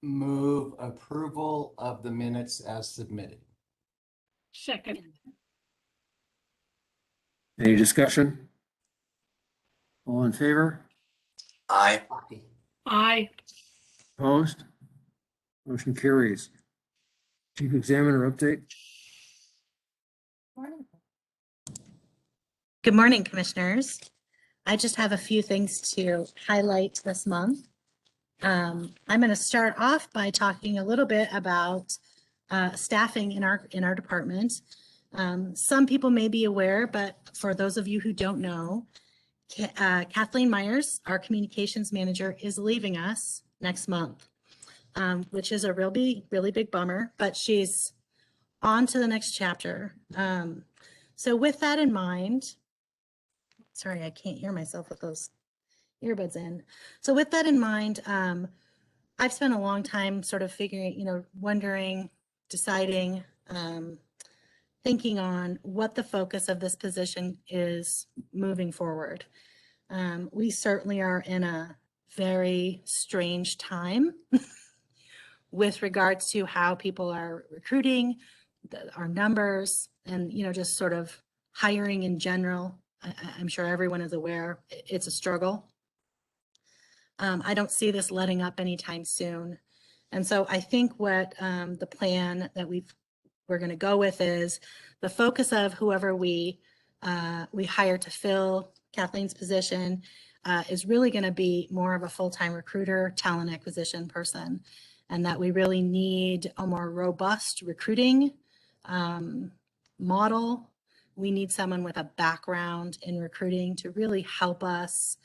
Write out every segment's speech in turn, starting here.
Move approval of the minutes as submitted. Second. Any discussion? All in favor? Aye. Aye. Opposed? Motion carries. Chief Examiner update. Good morning, Commissioners. I just have a few things to highlight this month. I'm going to start off by talking a little bit about staffing in our department. Some people may be aware, but for those of you who don't know, Kathleen Myers, our communications manager, is leaving us next month, which is a really big bummer, but she's on to the next chapter. So with that in mind, sorry, I can't hear myself with those earbuds in. So with that in mind, I've spent a long time sort of figuring, wondering, deciding, thinking on what the focus of this position is moving forward. We certainly are in a very strange time with regards to how people are recruiting, our numbers, and, just sort of hiring in general. I'm sure everyone is aware it's a struggle. I don't see this letting up anytime soon. And so I think what the plan that we're going to go with is the focus of whoever we hire to fill Kathleen's position is really going to be more of a full-time recruiter, talent acquisition person, and that we really need a more robust recruiting model. We need someone with a background in recruiting to really help us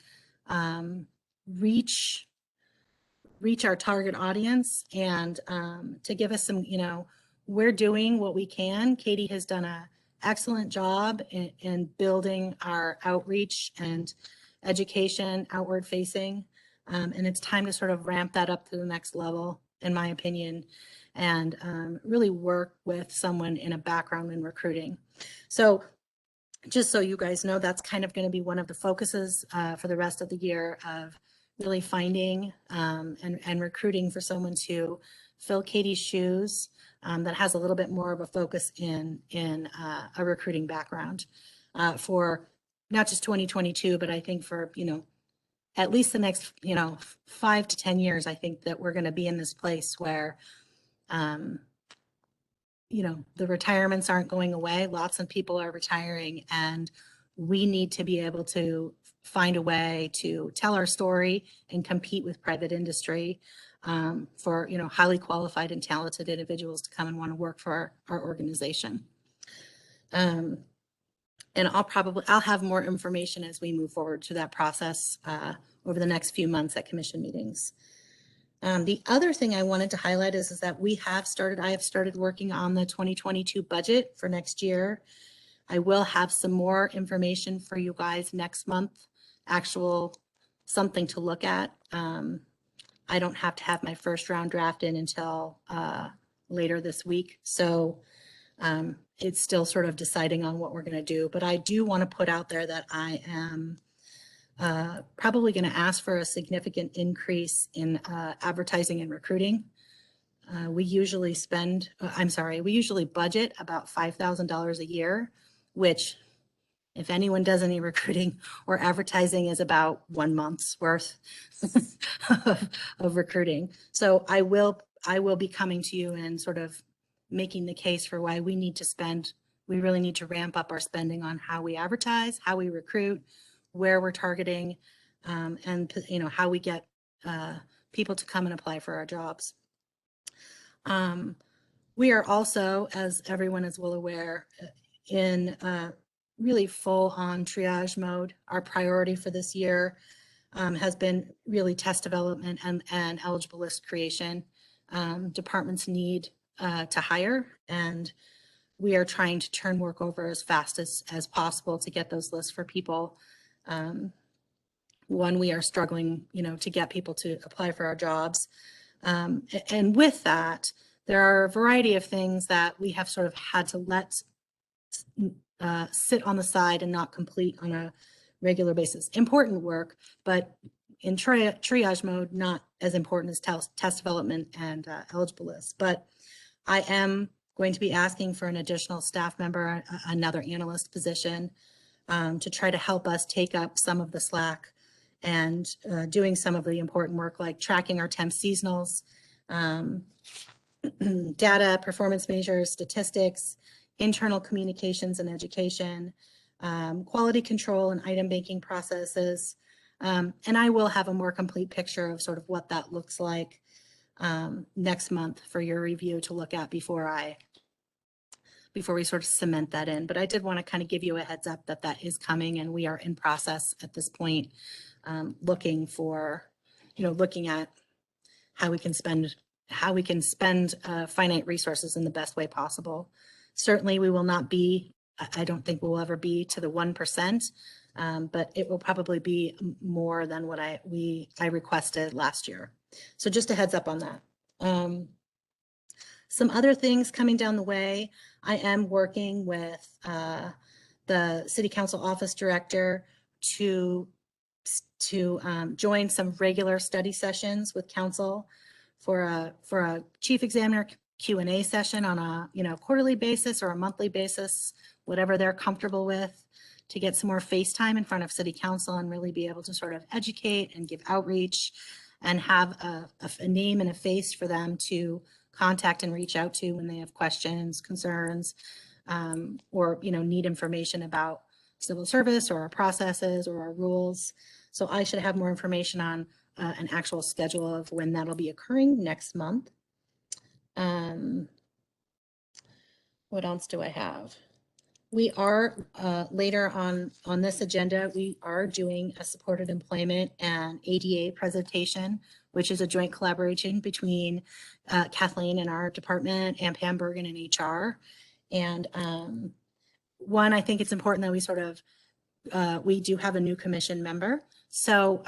reach our target audience and to give us some, we're doing what we can. Katie has done an excellent job in building our outreach and education, outward facing. And it's time to sort of ramp that up to the next level, in my opinion, and really work with someone in a background in recruiting. So just so you guys know, that's kind of going to be one of the focuses for the rest of the year, of really finding and recruiting for someone to fill Katie's shoes that has a little bit more of a focus in a recruiting background for not just 2022, but I think for, at least the next, 5 to 10 years. I think that we're going to be in this place where, the retirements aren't going away. Lots of people are retiring, and we need to be able to find a way to tell our story and compete with private industry for, highly qualified and talented individuals to come and want to work for our organization. And I'll have more information as we move forward to that process over the next few months at commission meetings. The other thing I wanted to highlight is that I have started working on the 2022 budget for next year. I will have some more information for you guys next month, something to look at. I don't have to have my first round draft in until later this week. So it's still sort of deciding on what we're going to do. But I do want to put out there that I am probably going to ask for a significant increase in advertising and recruiting. We usually budget about $5,000 a year, which, if anyone does any recruiting or advertising, is about 1 month's worth of recruiting. So I will be coming to you and sort of making the case for why we really need to ramp up our spending on how we advertise, how we recruit, where we're targeting, and how we get people to come and apply for our jobs. We are also, as everyone is well aware, in really full on triage mode. Our priority for this year has been really test development and eligible list creation. Departments need to hire, and we are trying to turn work over as fast as possible to get those lists for people. We are struggling, to get people to apply for our jobs. And with that, there are a variety of things that we have sort of had to let sit on the side and not complete on a regular basis. Important work, but in triage mode, not as important as test development and eligible lists. But I am going to be asking for an additional staff member, another analyst position, to try to help us take up some of the slack and doing some of the important work like tracking our temp seasonals, data, performance measures, statistics, internal communications and education, quality control and item banking processes. And I will have a more complete picture of sort of what that looks like next month for your review to look at before we sort of cement that in. But I did want to kind of give you a heads up that that is coming, and we are in process at this point, looking at how we can spend finite resources in the best way possible. Certainly, we will not be, I don't think we'll ever be to the 1%, but it will probably be more than what I requested last year. So just a heads up on that. Some other things coming down the way. I am working with the City Council Office Director to join some regular study sessions with Council for a Chief Examiner Q&A session on a quarterly basis or a monthly basis, whatever they're comfortable with, to get some more face time in front of City Council and really be able to sort of educate and give outreach and have a name and a face for them to contact and reach out to when they have questions, concerns, or need information about civil service or our processes or our rules. So I should have more information on an actual schedule of when that'll be occurring next month. What else do I have? We are later on this agenda, we are doing a supported employment and ADA presentation, which is a joint collaboration between Kathleen and our department and Pam Bergen and HR. And one, I think it's important that we sort of, we do have a new commission member. So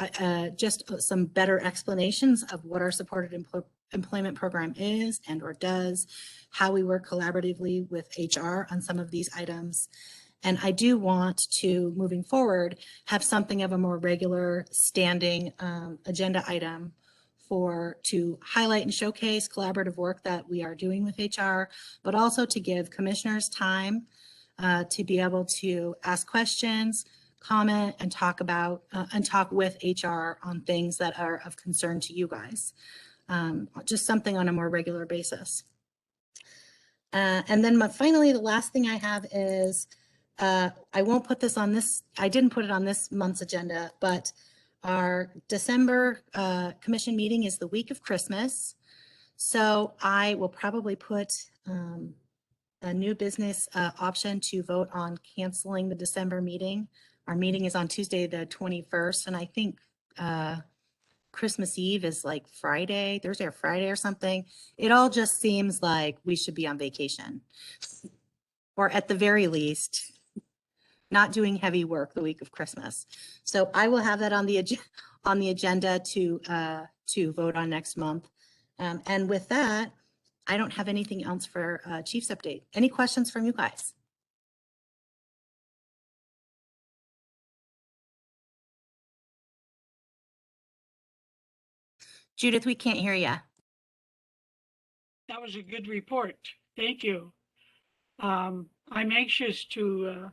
just some better explanations of what our supported employment program is and or does, how we work collaboratively with HR on some of these items. And I do want to, moving forward, have something of a more regular standing agenda item to highlight and showcase collaborative work that we are doing with HR, but also to give commissioners time to be able to ask questions, comment, and talk with HR on things that are of concern to you guys. Just something on a more regular basis. And then finally, the last thing I have is, I won't put this on this, I didn't put it on this month's agenda, but our December commission meeting is the week of Christmas. So I will probably put a new business option to vote on canceling the December meeting. Our meeting is on Tuesday, the 21st, and I think Christmas Eve is like Friday, Thursday or Friday or something. It all just seems like we should be on vacation, or at the very least, not doing heavy work the week of Christmas. So I will have that on the agenda to vote on next month. And with that, I don't have anything else for Chief's update. Any questions from you guys? Judith, we can't hear you. That was a good report. Thank you. I'm anxious to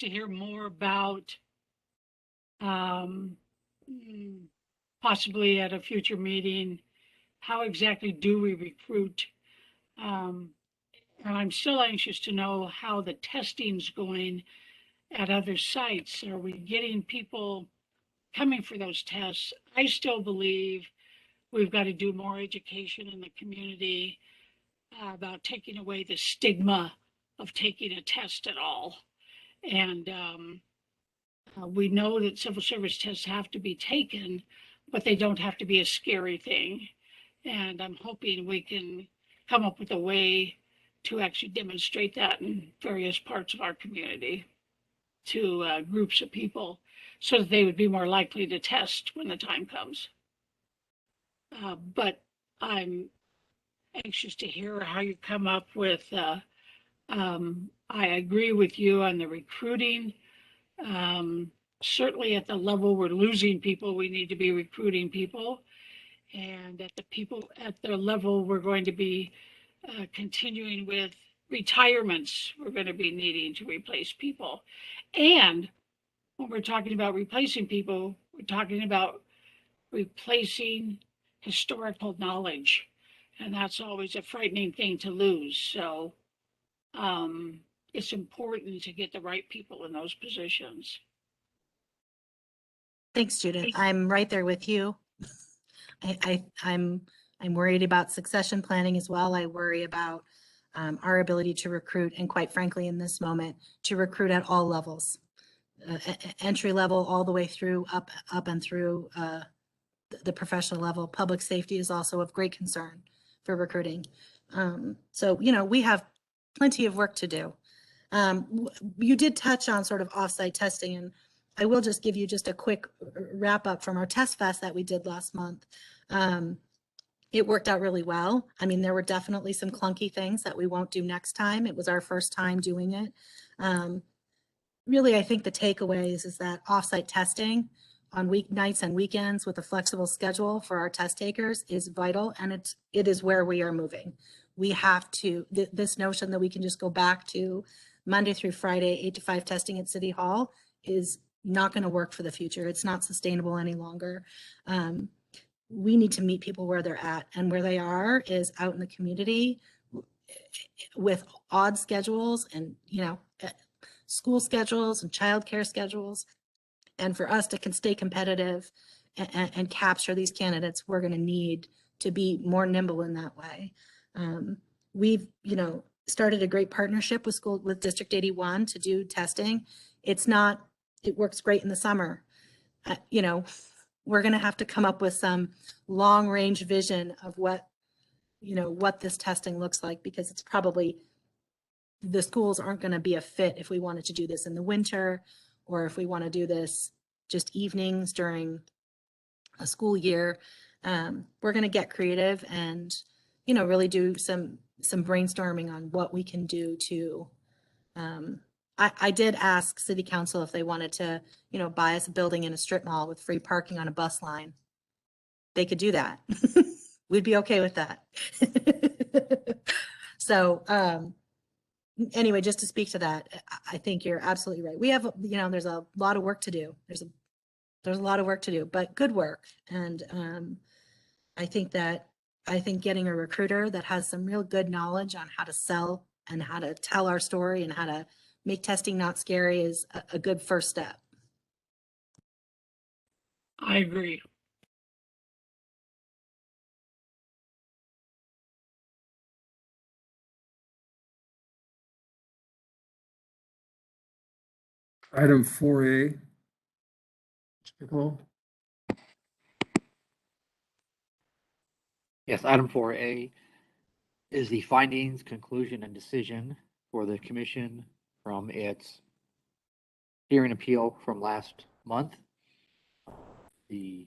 hear more about possibly at a future meeting, how exactly do we recruit? And I'm still anxious to know how the testing's going at other sites. Are we getting people coming for those tests? I still believe we've got to do more education in the community about taking away the stigma of taking a test at all. And we know that civil service tests have to be taken, but they don't have to be a scary thing. And I'm hoping we can come up with a way to actually demonstrate that in various parts of our community to groups of people so that they would be more likely to test when the time comes. But I'm anxious to hear how you come up with, I agree with you on the recruiting. certainly at the level we're losing people, we need to be recruiting people. And at the level we're going to be continuing with retirements, we're going to be needing to replace people. And when we're talking about replacing people, we're talking about replacing historical knowledge. And that's always a frightening thing to lose. So it's important to get the right people in those positions. Thanks, Judith. I'm right there with you. I'm worried about succession planning as well. I worry about our ability to recruit, and quite frankly, in this moment, to recruit at all levels, entry level all the way through up and through the professional level. Public safety is also of great concern for recruiting. So, you know, we have plenty of work to do. You did touch on sort of offsite testing, and I will just give you just a quick wrap up from our test fest that we did last month. It worked out really well. I mean, there were definitely some clunky things that we won't do next time. It was our first time doing it. Really, I think the takeaways is that offsite testing on weeknights and weekends with a flexible schedule for our test takers is vital, and it is where we are moving. We have to, this notion that we can just go back to Monday through Friday, 8 to 5 testing at City Hall is not going to work for the future. It's not sustainable any longer. We need to meet people where they're at, and where they are is out in the community with odd schedules and, you know, school schedules and childcare schedules. And for us to stay competitive and capture these candidates, we're going to need to be more nimble in that way. We've, you know, started a great partnership with District 81 to do testing. It works great in the summer. You know, we're going to have to come up with some long range vision of what this testing looks like, because it's probably, the schools aren't going to be a fit if we wanted to do this in the winter, or if we want to do this just evenings during a school year. We're going to get creative and, you know, really do some brainstorming on what we can do to, I did ask City Council if they wanted to, you know, buy us a building in a strip mall with free parking on a bus line. They could do that. We'd be okay with that. So, anyway, just to speak to that, I think you're absolutely right. We have, you know, there's a lot of work to do. There's a lot of work to do, but good work. And I think getting a recruiter that has some real good knowledge on how to sell and how to tell our story and how to make testing not scary is a good first step. I agree. Item 4A. Nicole? Yes, item 4A is the findings, conclusion, and decision for the commission from its hearing appeal from last month. The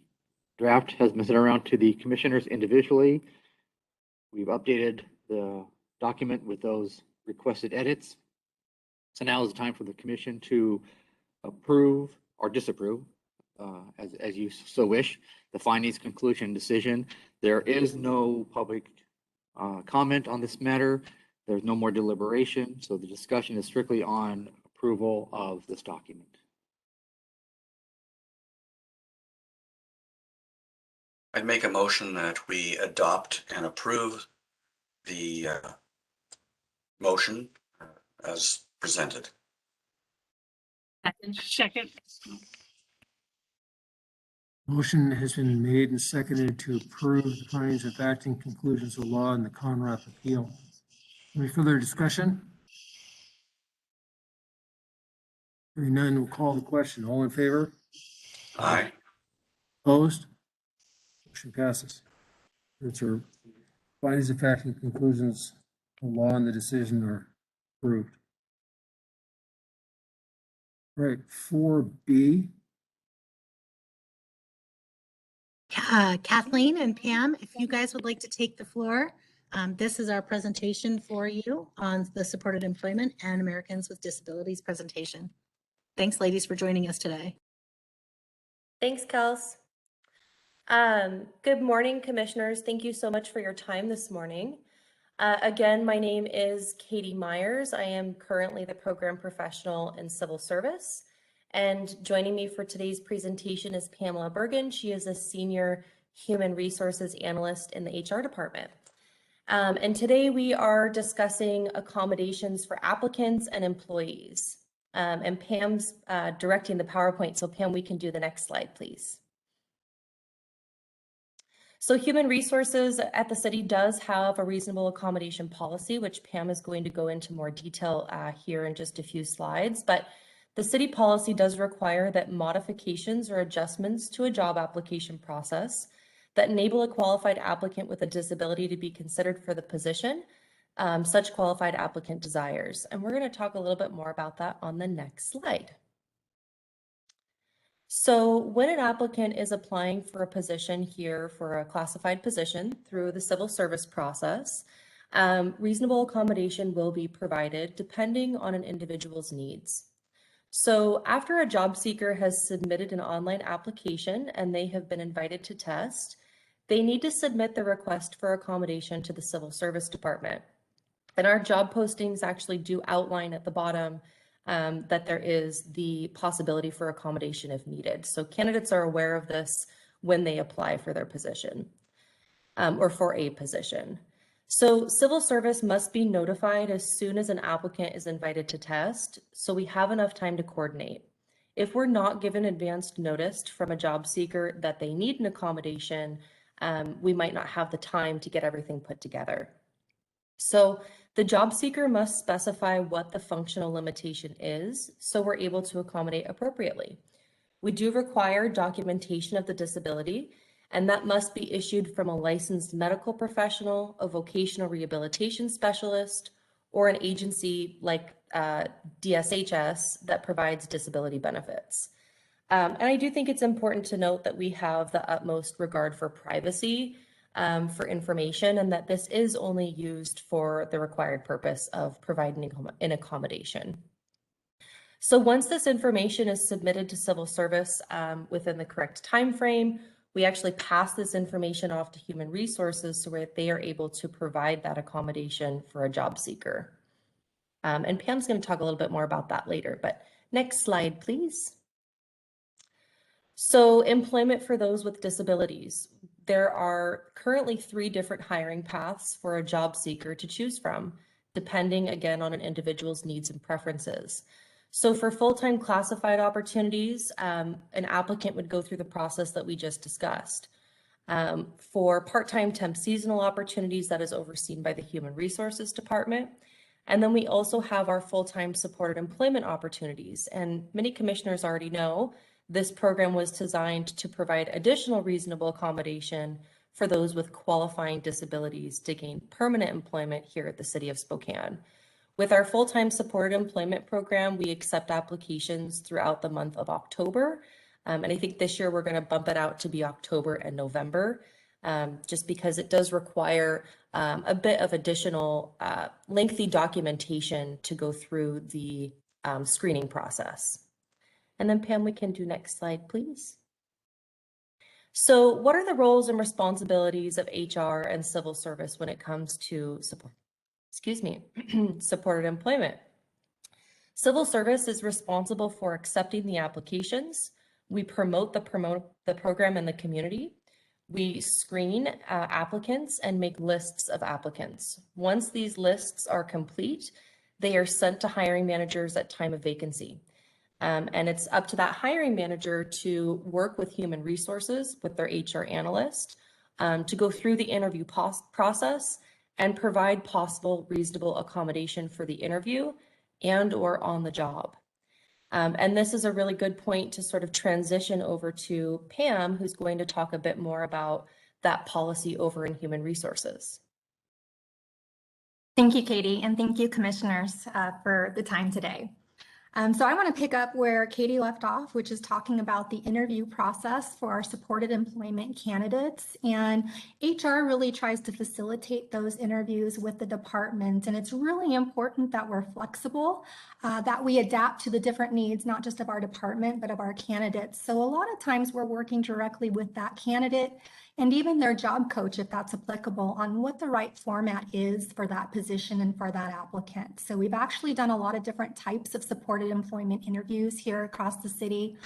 draft has been sent around to the commissioners individually. We've updated the document with those requested edits. So now is the time for the commission to approve or disapprove, as you so wish, the findings, conclusion, decision. There is no public comment on this matter. There's no more deliberation. So the discussion is strictly on approval of this document. I'd make a motion that we adopt and approve the motion as presented. Second. Motion has been made and seconded to approve the findings of fact and conclusions of law in the Conrath appeal. Any further discussion? Hearing none, we'll call the question. All in favor? Aye. Opposed? Motion passes. It's our findings of fact and conclusions of law and the decision are approved. All right, 4B. Kathleen and Pam, if you guys would like to take the floor, this is our presentation for you on the Supported Employment and Americans with Disabilities presentation. Thanks, ladies, for joining us today. Thanks, Kels. Good morning, commissioners. Thank you so much for your time this morning. Again, my name is Katie Myers. I am currently the program professional in civil service. And joining me for today's presentation is Pamela Bergen. She is a senior human resources analyst in the HR department. And today we are discussing accommodations for applicants and employees. And Pam's directing the PowerPoint. So Pam, we can do the next slide, please. So human resources at the city does have a reasonable accommodation policy, which Pam is going to go into more detail here in just a few slides. But the city policy does require that modifications or adjustments to a job application process that enable a qualified applicant with a disability to be considered for the position, such qualified applicant desires. And we're going to talk a little bit more about that on the next slide. So when an applicant is applying for a position here for a classified position through the civil service process, reasonable accommodation will be provided depending on an individual's needs. So after a job seeker has submitted an online application and they have been invited to test, they need to submit the request for accommodation to the civil service department. And our job postings actually do outline at the bottom that there is the possibility for accommodation if needed. So candidates are aware of this when they apply for their position or for a position. So civil service must be notified as soon as an applicant is invited to test, so we have enough time to coordinate. If we're not given advanced notice from a job seeker that they need an accommodation, we might not have the time to get everything put together. So the job seeker must specify what the functional limitation is, so we're able to accommodate appropriately. We do require documentation of the disability, and that must be issued from a licensed medical professional, a vocational rehabilitation specialist, or an agency like DSHS that provides disability benefits. And I do think it's important to note that we have the utmost regard for privacy for information, and that this is only used for the required purpose of providing an accommodation. So once this information is submitted to civil service within the correct time frame, we actually pass this information off to human resources so that they are able to provide that accommodation for a job seeker. And Pam's going to talk a little bit more about that later, but next slide, please. So employment for those with disabilities. There are currently 3 different hiring paths for a job seeker to choose from, depending again on an individual's needs and preferences. So for full-time classified opportunities, an applicant would go through the process that we just discussed. For part-time temp seasonal opportunities, that is overseen by the Human Resources Department. And then we also have our full-time supported employment opportunities. And many commissioners already know this program was designed to provide additional reasonable accommodation for those with qualifying disabilities to gain permanent employment here at the City of Spokane. With our full-time supported employment program, we accept applications throughout the month of October. And I think this year we're going to bump it out to be October and November, just because it does require a bit of additional lengthy documentation to go through the screening process. And then Pam, we can do next slide, please. So what are the roles and responsibilities of HR and civil service when it comes to supported employment? Civil service is responsible for accepting the applications. We promote the program in the community. We screen applicants and make lists of applicants. Once these lists are complete, they are sent to hiring managers at time of vacancy. And it's up to that hiring manager to work with human resources, with their HR analyst, to go through the interview process and provide possible reasonable accommodation for the interview and or on the job. And this is a really good point to sort of transition over to Pam, who's going to talk a bit more about that policy over in human resources. Thank you, Katie, and thank you, commissioners, for the time today. So I want to pick up where Katie left off, which is talking about the interview process for our supported employment candidates. And HR really tries to facilitate those interviews with the department. And it's really important that we're flexible, that we adapt to the different needs, not just of our department, but of our candidates. So a lot of times we're working directly with that candidate and even their job coach, if that's applicable, on what the right format is for that position and for that applicant. So we've actually done a lot of different types of supported employment interviews here across the city.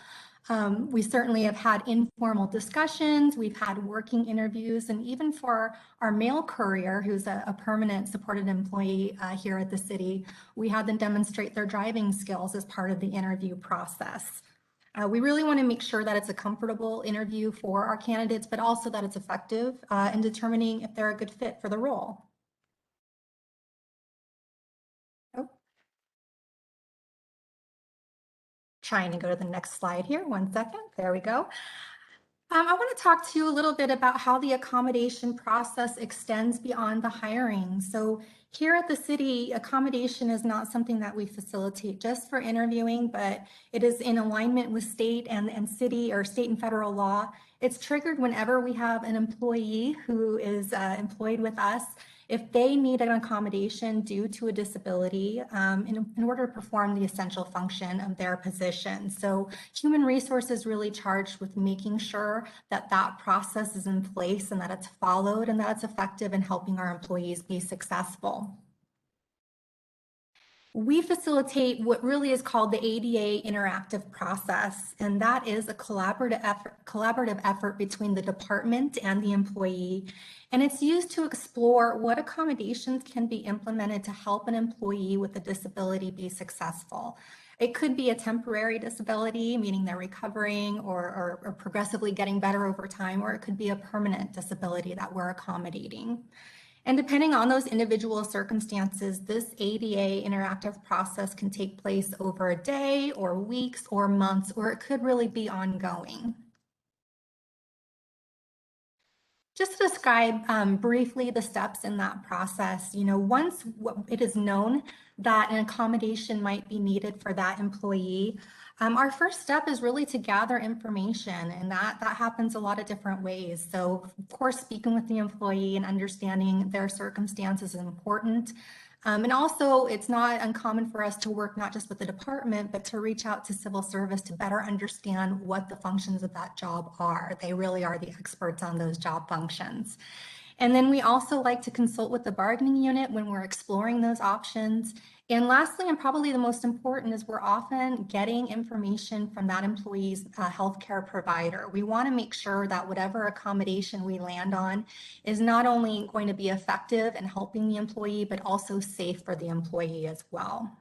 We certainly have had informal discussions, we've had working interviews, and even for our mail courier, who's a permanent supported employee here at the city, we had them demonstrate their driving skills as part of the interview process. We really want to make sure that it's a comfortable interview for our candidates, but also that it's effective in determining if they're a good fit for the role. Oh. Trying to go to the next slide here. 1 second. There we go. I want to talk to you a little bit about how the accommodation process extends beyond the hiring. So here at the city, accommodation is not something that we facilitate just for interviewing, but it is in alignment with state and city or state and federal law. It's triggered whenever we have an employee who is employed with us. If they need an accommodation due to a disability in order to perform the essential function of their position. So human resources really charged with making sure that that process is in place and that it's followed and that it's effective in helping our employees be successful. We facilitate what really is called the ADA interactive process, and that is a collaborative effort between the department and the employee. And it's used to explore what accommodations can be implemented to help an employee with a disability be successful. It could be a temporary disability, meaning they're recovering or progressively getting better over time, or it could be a permanent disability that we're accommodating. And depending on those individual circumstances, this ADA interactive process can take place over a day or weeks or months, or it could really be ongoing. Just to describe briefly the steps in that process, once it is known that an accommodation might be needed for that employee, our first step is really to gather information, and that happens a lot of different ways. So of course, speaking with the employee and understanding their circumstances is important. And also, it's not uncommon for us to work not just with the department, but to reach out to civil service to better understand what the functions of that job are. They really are the experts on those job functions. And then we also like to consult with the bargaining unit when we're exploring those options. And lastly, and probably the most important, is we're often getting information from that employee's healthcare provider. We want to make sure that whatever accommodation we land on is not only going to be effective in helping the employee, but also safe for the employee as well.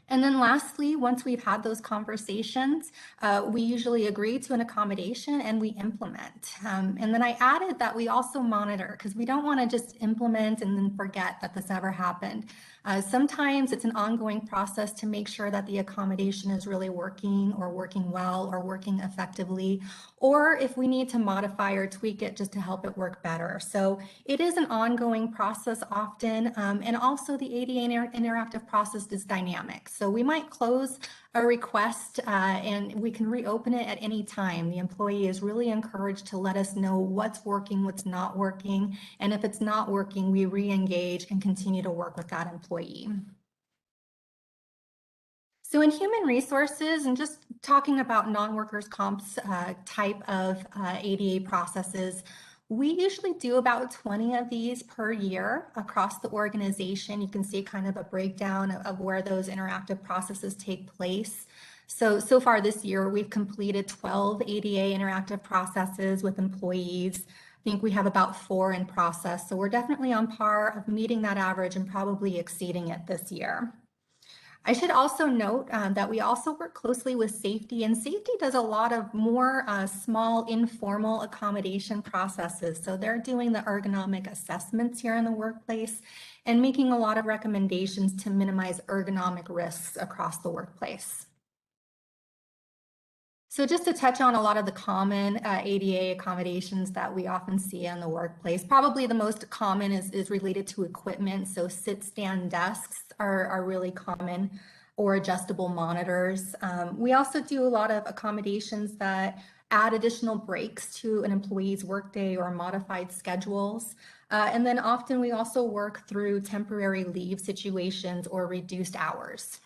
And then lastly, once we've had those conversations, we usually agree to an accommodation and we implement. And then I added that we also monitor, because we don't want to just implement and then forget that this ever happened. Sometimes it's an ongoing process to make sure that the accommodation is really working or working well or working effectively, or if we need to modify or tweak it just to help it work better. So it is an ongoing process often, and also the ADA interactive process is dynamic. So we might close a request and we can reopen it at any time. The employee is really encouraged to let us know what's working, what's not working. And if it's not working, we re-engage and continue to work with that employee. So in human resources, and just talking about non-workers' comps type of ADA processes, we usually do about 20 of these per year across the organization. You can see kind of a breakdown of where those interactive processes take place. So far this year, we've completed 12 ADA interactive processes with employees. I think we have about 4 in process. So we're definitely on par of meeting that average and probably exceeding it this year. I should also note that we also work closely with safety, and safety does a lot of more small informal accommodation processes. So they're doing the ergonomic assessments here in the workplace and making a lot of recommendations to minimize ergonomic risks across the workplace. So just to touch on a lot of the common ADA accommodations that we often see in the workplace, probably the most common is related to equipment. So sit-stand desks are really common. or adjustable monitors. We also do a lot of accommodations that add additional breaks to an employee's workday or modified schedules. And then often we also work through temporary leave situations or reduced hours.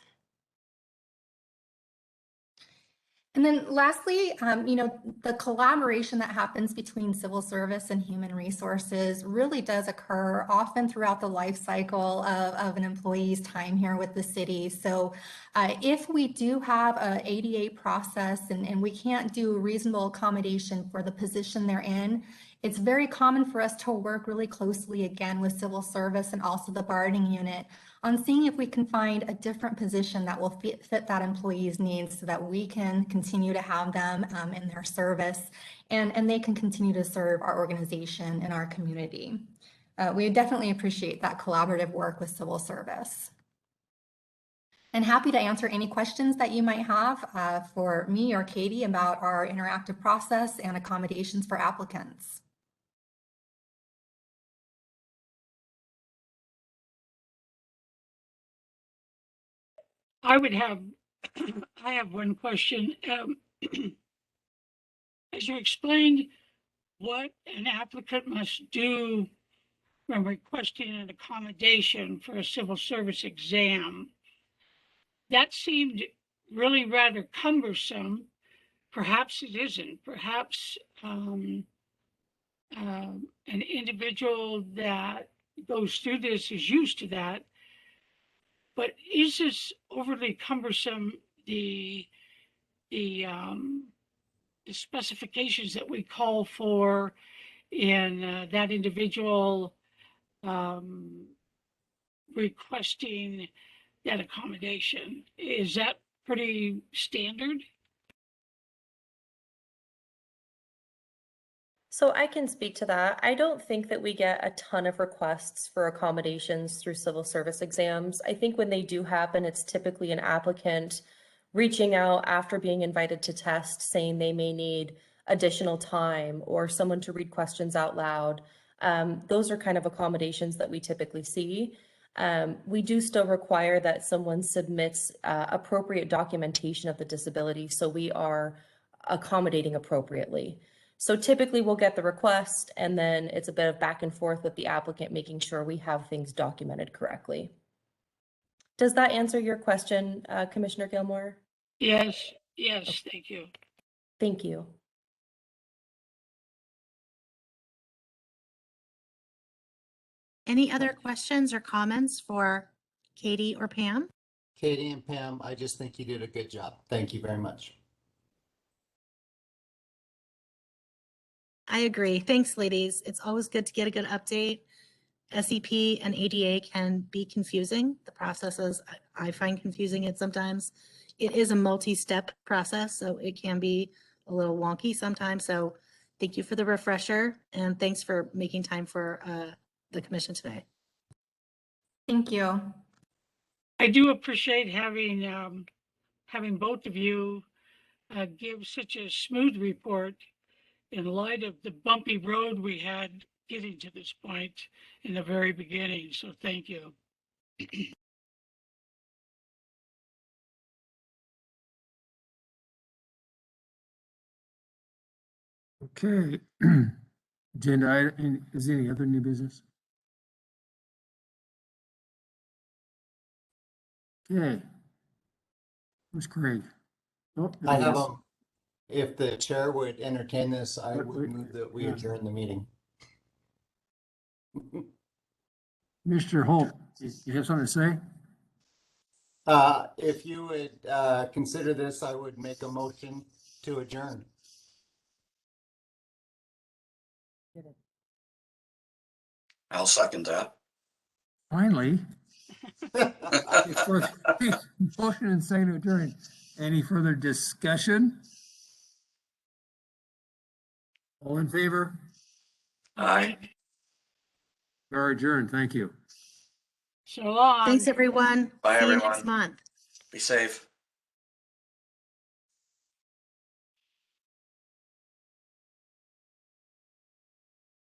And then lastly, the collaboration that happens between civil service and human resources really does occur often throughout the life cycle of an employee's time here with the city. So if we do have an ADA process and we can't do reasonable accommodation for the position they're in, it's very common for us to work really closely again with civil service and also the bargaining unit on seeing if we can find a different position that will fit that employee's needs so that we can continue to have them in their service and they can continue to serve our organization and our community. We definitely appreciate that collaborative work with civil service. And happy to answer any questions that you might have for me or Katie about our interactive process and accommodations for applicants. I have one question. As you explained what an applicant must do when requesting an accommodation for a civil service exam, that seemed really rather cumbersome. Perhaps it isn't. Perhaps an individual that goes through this is used to that. But is this overly cumbersome, the specifications that we call for in that individual requesting that accommodation? Is that pretty standard? So I can speak to that. I don't think that we get a ton of requests for accommodations through civil service exams. I think when they do happen, it's typically an applicant reaching out after being invited to test, saying they may need additional time or someone to read questions out loud. Those are kind of accommodations that we typically see. We do still require that someone submits appropriate documentation of the disability, so we are accommodating appropriately. So typically we'll get the request and then it's a bit of back and forth with the applicant, making sure we have things documented correctly. Does that answer your question, Commissioner Gilmore? Yes, thank you. Thank you. Any other questions or comments for Katie or Pam? Katie and Pam, I just think you did a good job. Thank you very much. I agree. Thanks, ladies. It's always good to get a good update. SEP and ADA can be confusing. The processes I find confusing it sometimes. It is a multi-step process, so it can be a little wonky sometimes. So thank you for the refresher and thanks for making time for the commission today. Thank you. I do appreciate having both of you give such a smooth report in light of the bumpy road we had getting to this point in the very beginning. So thank you. Okay. Agenda item, is there any other new business? Okay. Where's Craig? Oh, there I he have is. if the chair would entertain this, I Wait, would move that we yeah. adjourn the meeting. Mr. Holt, you have something to say? If you would consider this, I would make a motion to adjourn. I'll second that. Finally. Motion and second to adjourn. Any further discussion? All in favor? Aye. We are adjourned. Thank you. So long. Thanks, everyone. Bye, See you everyone. next month. Be safe.